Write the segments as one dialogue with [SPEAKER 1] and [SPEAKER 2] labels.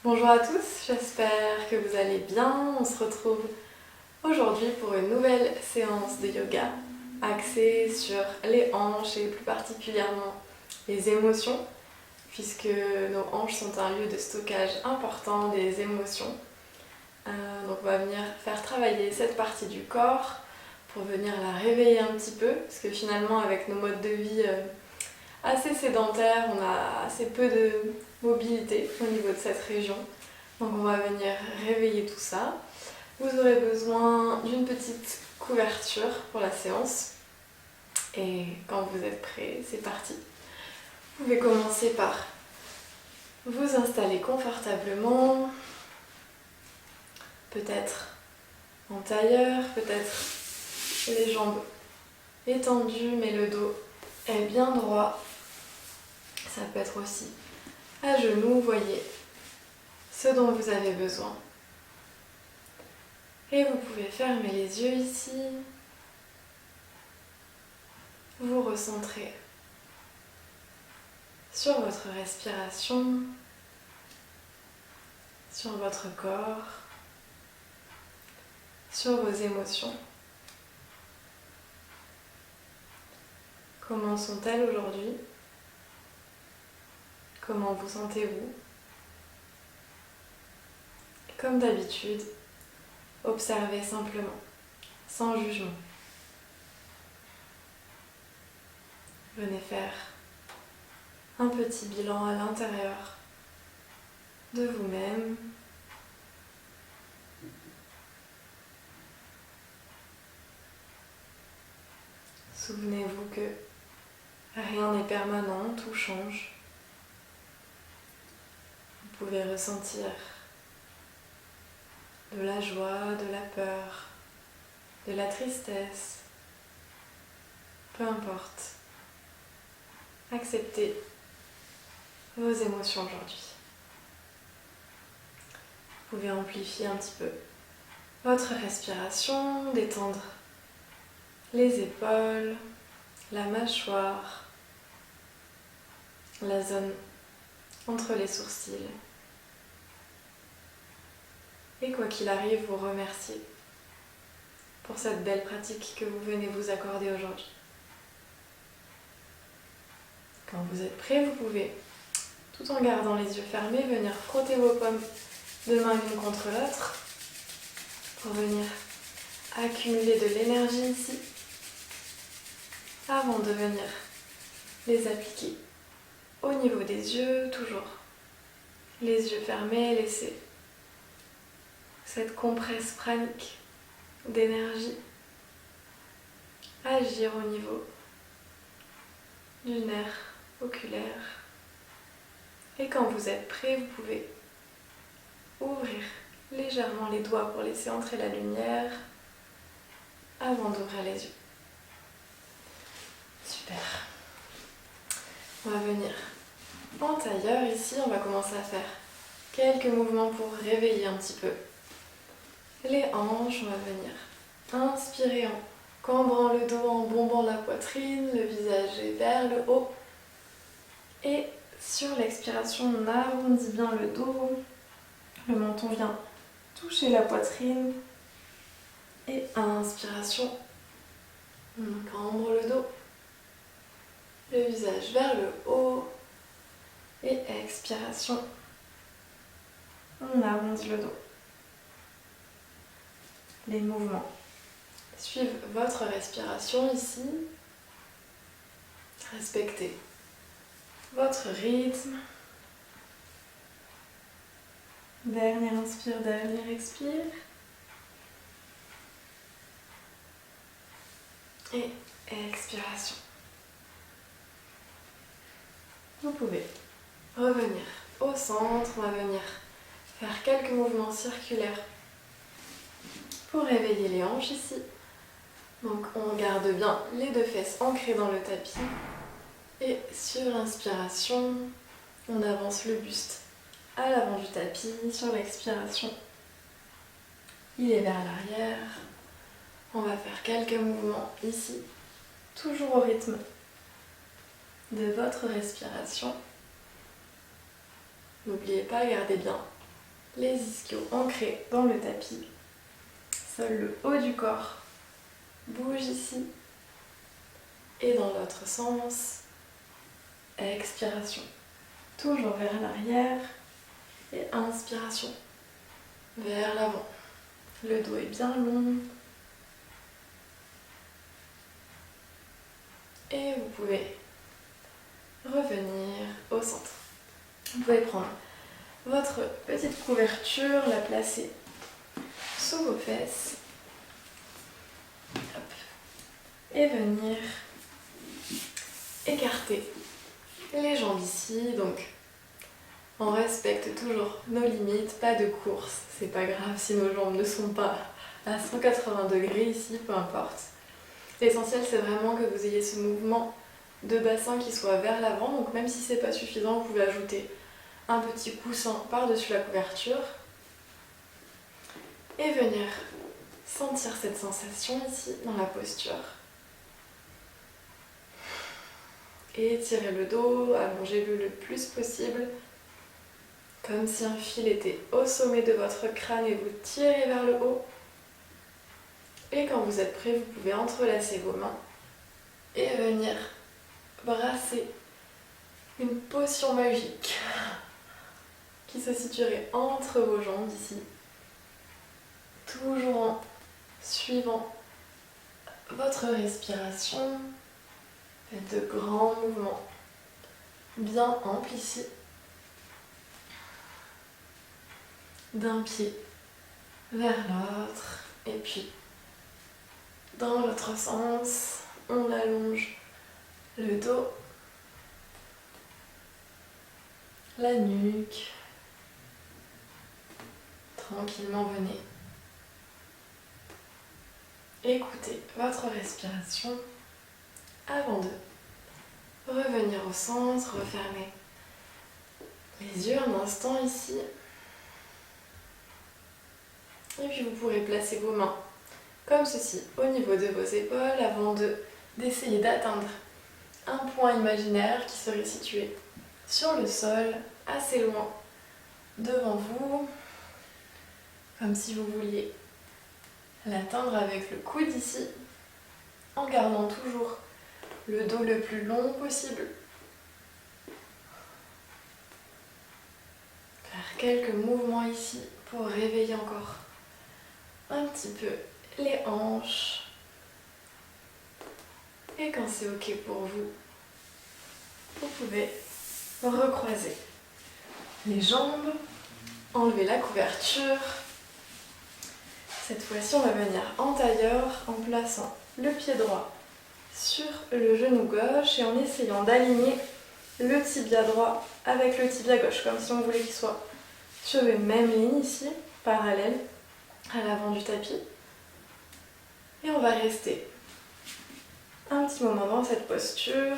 [SPEAKER 1] Bonjour à tous, j'espère que vous allez bien. On se retrouve aujourd'hui pour une nouvelle séance de yoga axée sur les hanches et plus particulièrement les émotions, puisque nos hanches sont un lieu de stockage important des émotions. Donc on va venir faire travailler cette partie du corps pour venir la réveiller un petit peu, parce que finalement avec nos modes de vie assez sédentaires, on a assez peu de mobilité au niveau de cette région. Donc on va venir réveiller tout ça. Vous aurez besoin d'une petite couverture pour la séance. Et quand vous êtes prêts, c'est parti. Vous pouvez commencer par vous installer confortablement, peut-être en tailleur, peut-être les jambes étendues mais le dos est bien droit. Ça peut être aussi à genoux, voyez ce dont vous avez besoin. Et vous pouvez fermer les yeux ici. Vous recentrez sur votre respiration, sur votre corps, sur vos émotions. Comment sont-elles aujourd'hui? Comment vous sentez-vous? Comme d'habitude, observez simplement, sans jugement. Venez faire un petit bilan à l'intérieur de vous-même. Souvenez-vous que rien n'est permanent, tout change. Vous pouvez ressentir de la joie, de la peur, de la tristesse, peu importe. Acceptez vos émotions aujourd'hui. Vous pouvez amplifier un petit peu votre respiration, détendre les épaules, la mâchoire, la zone entre les sourcils. Et quoi qu'il arrive, vous remerciez pour cette belle pratique que vous venez vous accorder aujourd'hui. Quand vous êtes prêt, vous pouvez, tout en gardant les yeux fermés, venir frotter vos paumes de main l'une contre l'autre pour venir accumuler de l'énergie ici avant de venir les appliquer au niveau des yeux, toujours les yeux fermés, laissez cette compresse pranique d'énergie agir au niveau du nerf oculaire. Et quand vous êtes prêt, vous pouvez ouvrir légèrement les doigts pour laisser entrer la lumière avant d'ouvrir les yeux. Super. On va venir en tailleur ici, on va commencer à faire quelques mouvements pour réveiller un petit peu les hanches. On va venir inspirer en cambrant le dos, en bombant la poitrine, le visage est vers le haut. Et sur l'expiration, on arrondit bien le dos, le menton vient toucher la poitrine. Et à l'inspiration, on cambre le dos, le visage vers le haut. Et expiration, on arrondit le dos. Les mouvements suivent votre respiration ici. Respectez votre rythme. Dernière inspire, dernière expire. Et expiration. Vous pouvez revenir au centre. On va venir faire quelques mouvements circulaires pour réveiller les hanches ici. Donc on garde bien les deux fesses ancrées dans le tapis. Et sur l'inspiration, on avance le buste à l'avant du tapis. Sur l'expiration, il est vers l'arrière. On va faire quelques mouvements ici, toujours au rythme de votre respiration. N'oubliez pas, gardez bien les ischios ancrés dans le tapis. Seul le haut du corps bouge ici. Et dans l'autre sens, expiration. Toujours vers l'arrière et inspiration vers l'avant. Le dos est bien long. Et vous pouvez revenir au centre. Vous pouvez prendre votre petite couverture, la placer sous vos fesses. Hop. Et venir écarter les jambes ici. Donc on respecte toujours nos limites, pas de course. C'est pas grave si nos jambes ne sont pas à 180 degrés ici, peu importe. L'essentiel c'est vraiment que vous ayez ce mouvement de bassin qui soit vers l'avant. Donc même si c'est pas suffisant, vous pouvez ajouter un petit coussin par-dessus la couverture et venir sentir cette sensation ici dans la posture. Et étirez le dos, allongez-le le plus possible, comme si un fil était au sommet de votre crâne et vous tirez vers le haut. Et quand vous êtes prêt, vous pouvez entrelacer vos mains et venir brasser une potion magique qui se situerait entre vos jambes ici, toujours en suivant votre respiration. Faites de grands mouvements bien amples ici, d'un pied vers l'autre, et puis dans l'autre sens, on allonge le dos, la nuque. Tranquillement, venez écouter votre respiration avant de revenir au centre, refermer les yeux un instant ici. Et puis vous pourrez placer vos mains comme ceci au niveau de vos épaules avant d'essayer d'atteindre un point imaginaire qui serait situé sur le sol, assez loin devant vous, comme si vous vouliez l'atteindre avec le coude ici, en gardant toujours le dos le plus long possible. Faire quelques mouvements ici pour réveiller encore un petit peu les hanches. Et quand c'est ok pour vous, vous pouvez recroiser les jambes, enlever la couverture. Cette fois-ci, on va venir en tailleur en plaçant le pied droit sur le genou gauche et en essayant d'aligner le tibia droit avec le tibia gauche, comme si on voulait qu'il soit sur les mêmes lignes ici, parallèles à l'avant du tapis. Et on va rester un petit moment dans cette posture.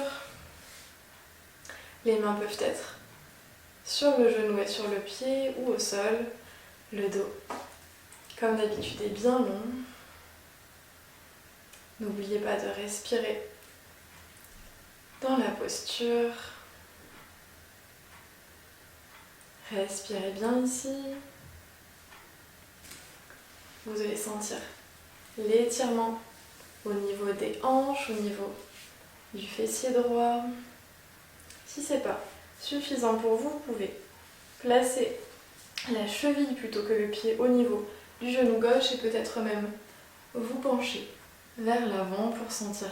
[SPEAKER 1] Les mains peuvent être sur le genou et sur le pied ou au sol. Le dos, comme d'habitude, est bien long. N'oubliez pas de respirer dans la posture. Respirez bien ici. Vous allez sentir l'étirement au niveau des hanches, au niveau du fessier droit. Si ce n'est pas suffisant pour vous, vous pouvez placer la cheville plutôt que le pied au niveau du genou gauche et peut-être même vous pencher vers l'avant pour sentir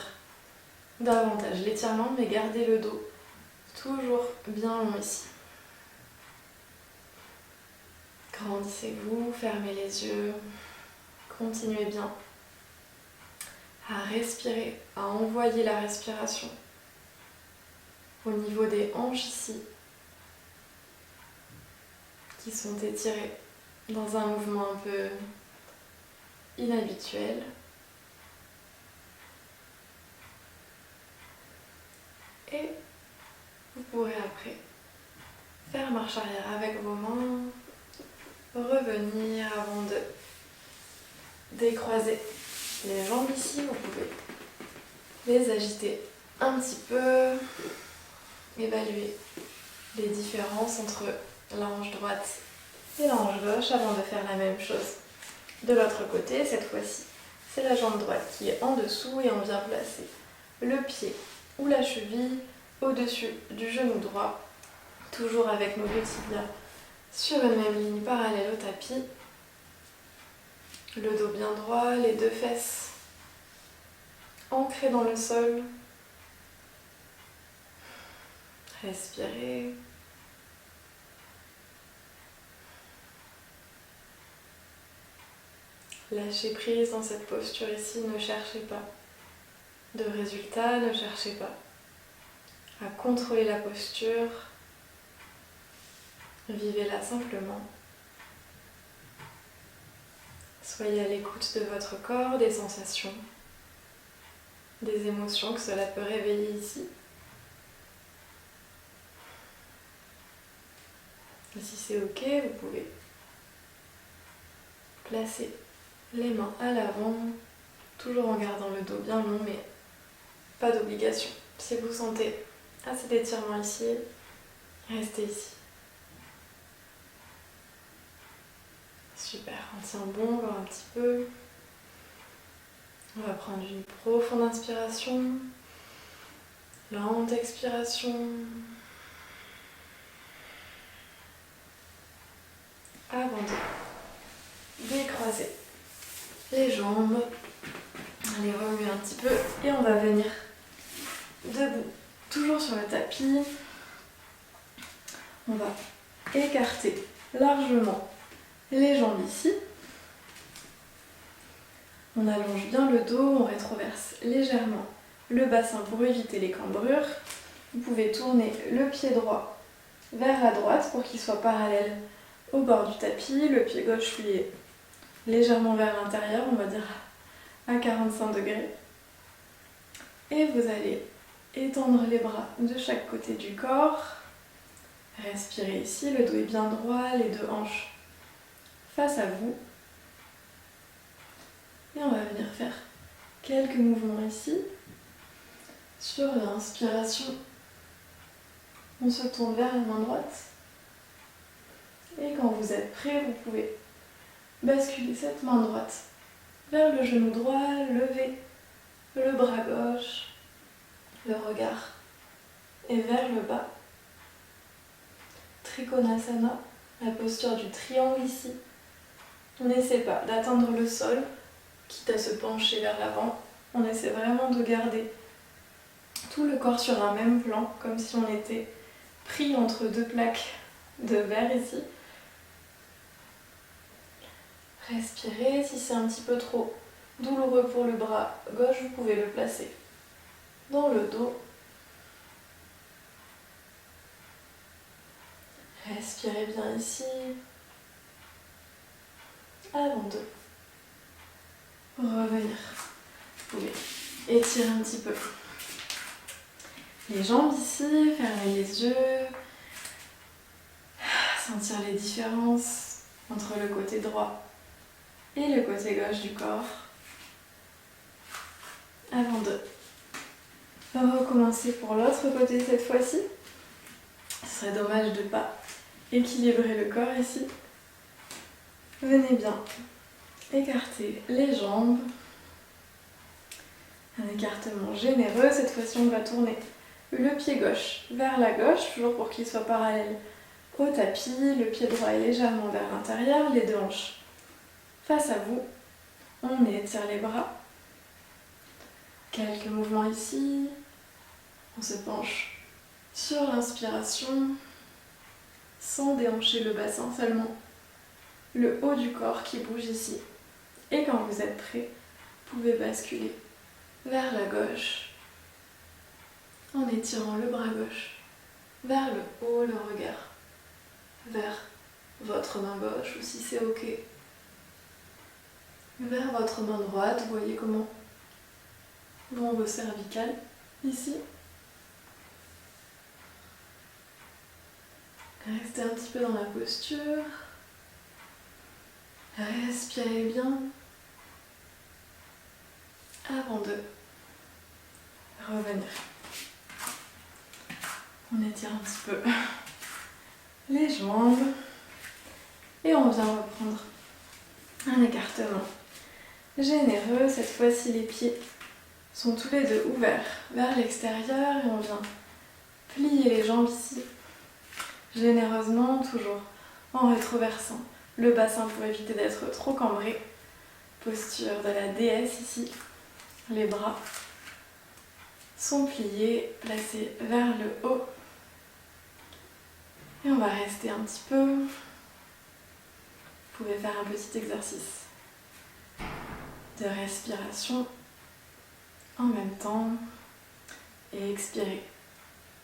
[SPEAKER 1] davantage l'étirement, mais gardez le dos toujours bien long ici. Grandissez-vous, fermez les yeux, continuez bien à respirer, à envoyer la respiration au niveau des hanches ici, qui sont étirées dans un mouvement un peu inhabituel. Et vous pourrez après faire marche arrière avec vos mains, revenir avant de décroiser les jambes ici. Vous pouvez les agiter un petit peu, évaluer les différences entre la hanche droite et la hanche gauche avant de faire la même chose. De l'autre côté, cette fois-ci, c'est la jambe droite qui est en dessous et on vient placer le pied ou la cheville au-dessus du genou droit, toujours avec nos deux tibias sur une même ligne parallèle au tapis. Le dos bien droit, les deux fesses ancrées dans le sol. Respirez. Lâchez prise dans cette posture ici, ne cherchez pas de résultat, ne cherchez pas à contrôler la posture. Vivez-la simplement. Soyez à l'écoute de votre corps, des sensations, des émotions que cela peut réveiller ici. Et si c'est ok, vous pouvez placer les mains à l'avant, toujours en gardant le dos bien long, mais pas d'obligation. Si vous sentez assez d'étirement ici, restez ici. Super, on tient bon encore un petit peu. On va prendre une profonde inspiration, lente expiration. Avant de décroiser les jambes, on les remue un petit peu et on va venir debout, toujours sur le tapis. On va écarter largement les jambes ici. On allonge bien le dos, on rétroverse légèrement le bassin pour éviter les cambrures. Vous pouvez tourner le pied droit vers la droite pour qu'il soit parallèle au bord du tapis. Le pied gauche lui est légèrement vers l'intérieur, on va dire à 45 degrés. Et vous allez étendre les bras de chaque côté du corps. Respirez ici, le dos est bien droit, les deux hanches face à vous. Et on va venir faire quelques mouvements ici. Sur l'inspiration, on se tourne vers la main droite. Et quand vous êtes prêt, vous pouvez basculer cette main droite vers le genou droit, lever le bras gauche, le regard est vers le bas. Trikonasana, la posture du triangle ici. On n'essaie pas d'atteindre le sol, quitte à se pencher vers l'avant. On essaie vraiment de garder tout le corps sur un même plan, comme si on était pris entre deux plaques de verre ici. Respirez, si c'est un petit peu trop douloureux pour le bras gauche, vous pouvez le placer dans le dos. Respirez bien ici, avant de revenir. Vous pouvez étirer un petit peu les jambes ici, fermer les yeux, sentir les différences entre le côté droit et le côté gauche du corps. Avant de recommencer pour l'autre côté cette fois-ci. Ce serait dommage de ne pas équilibrer le corps ici. Venez bien écarter les jambes. Un écartement généreux. Cette fois-ci, on va tourner le pied gauche vers la gauche, toujours pour qu'il soit parallèle au tapis. Le pied droit est légèrement vers l'intérieur, les deux hanches face à vous. On étire les bras. Quelques mouvements ici. On se penche sur l'inspiration, sans déhancher le bassin, seulement le haut du corps qui bouge ici. Et quand vous êtes prêt, vous pouvez basculer vers la gauche en étirant le bras gauche vers le haut, le regard vers votre main gauche, ou si c'est ok, vers votre main droite. Vous voyez comment vont vos cervicales ici. Restez un petit peu dans la posture. Respirez bien avant de revenir. On étire un petit peu les jambes et on vient reprendre un écartement généreux. Cette fois-ci, les pieds sont tous les deux ouverts vers l'extérieur et on vient plier les jambes ici, généreusement, toujours en rétroversant le bassin pour éviter d'être trop cambré. Posture de la déesse ici, les bras sont pliés, placés vers le haut. Et on va rester un petit peu. Vous pouvez faire un petit exercice de respiration en même temps et expirer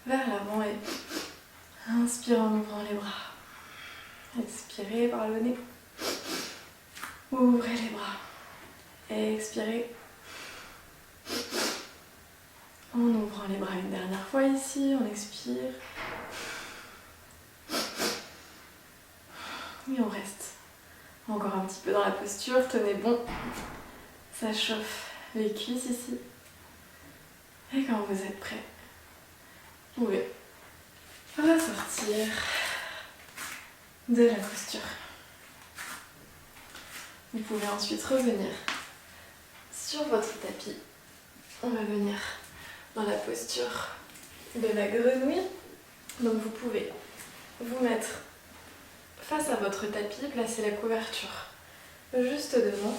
[SPEAKER 1] vers l'avant et inspire en ouvrant les bras. Expirez par le nez. Ouvrez les bras. Expirez. En ouvrant les bras une dernière fois ici, on expire. Et on reste encore un petit peu dans la posture, tenez bon. Ça chauffe les cuisses ici. Et quand vous êtes prêts, vous pouvez ressortir de la posture. Vous pouvez ensuite revenir sur votre tapis. On va venir dans la posture de la grenouille. Donc vous pouvez vous mettre face à votre tapis, placer la couverture juste devant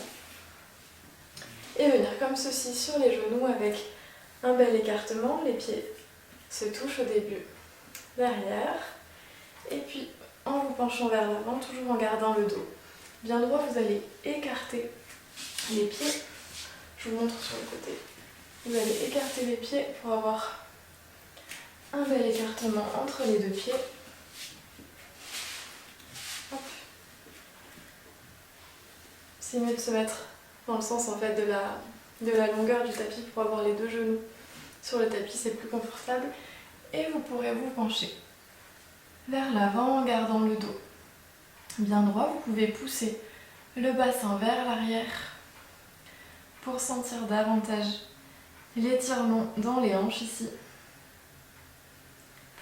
[SPEAKER 1] et venir comme ceci sur les genoux avec un bel écartement. Les pieds se touchent au début derrière et puis en vous penchant vers l'avant, toujours en gardant le dos bien droit, vous allez écarter les pieds. Je vous montre sur le côté. Vous allez écarter les pieds pour avoir un bel écartement entre les deux pieds. Hop. C'est mieux de se mettre dans le sens en fait de la longueur du tapis pour avoir les deux genoux sur le tapis, c'est plus confortable. Et vous pourrez vous pencher vers l'avant en gardant le dos bien droit. Vous pouvez pousser le bassin vers l'arrière pour sentir davantage l'étirement dans les hanches ici.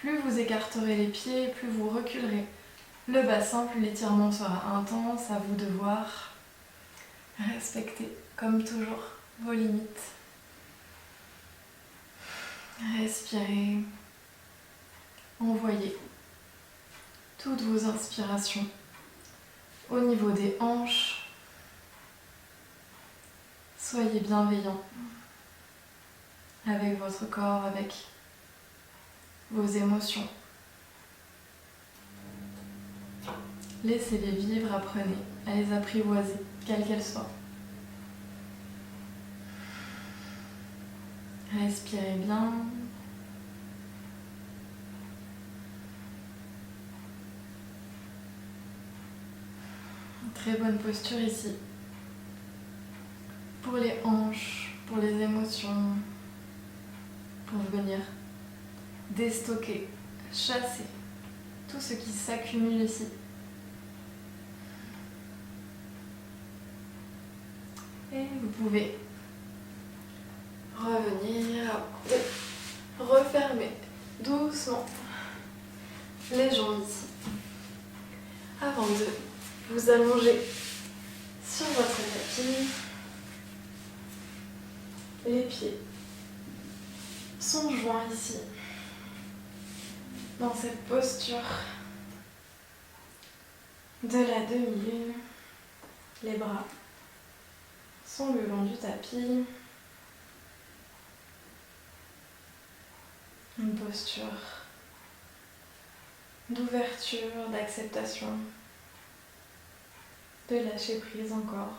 [SPEAKER 1] Plus vous écarterez les pieds, plus vous reculerez le bassin, plus l'étirement sera intense. À vous de voir. Respectez comme toujours vos limites. Respirez. Envoyez toutes vos inspirations au niveau des hanches. Soyez bienveillant avec votre corps, avec vos émotions. Laissez-les vivre, apprenez à les apprivoiser, quelles qu'elles soient. Respirez bien. Très bonne posture ici. Pour les hanches, pour les émotions, pour venir déstocker, chasser tout ce qui s'accumule ici. Et vous pouvez revenir, refermer doucement les jambes ici avant de vous allonger sur votre tapis. Les pieds sont joints ici dans cette posture de la demi-lune. Les bras sont le long du tapis. Une posture d'ouverture, d'acceptation, de lâcher prise encore.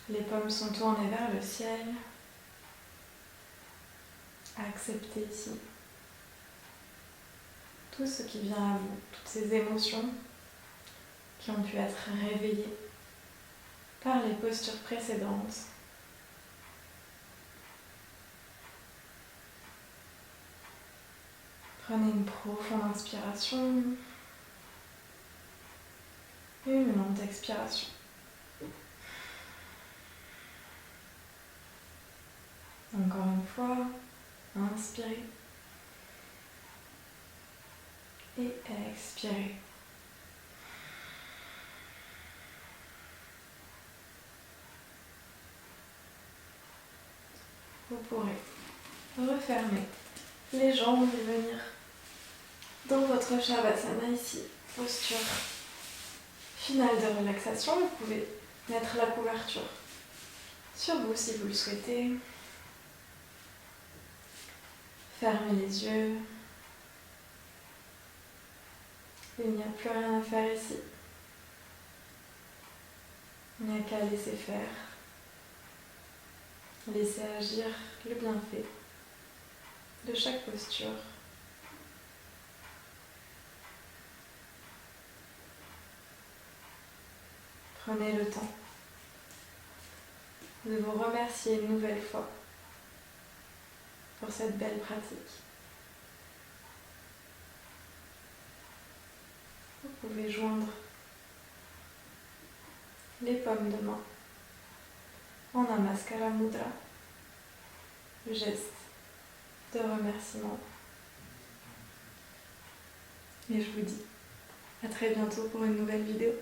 [SPEAKER 1] Les paumes sont tournées vers le ciel. Acceptez ici tout ce qui vient à vous, toutes ces émotions qui ont pu être réveillées par les postures précédentes. Prenez une profonde inspiration, une lente expiration. Encore une fois, inspirez. et expirez. Vous pourrez refermer les jambes et venir dans votre Shavasana ici, posture finale de relaxation. Vous pouvez mettre la couverture sur vous si vous le souhaitez. Fermez les yeux. Il n'y a plus rien à faire ici. Il n'y a qu'à laisser faire. Laisser agir le bienfait de chaque posture. Prenez le temps de vous remercier une nouvelle fois pour cette belle pratique. Vous pouvez joindre les paumes de main en Namaskara Mudra, le geste de remerciement. Et je vous dis à très bientôt pour une nouvelle vidéo.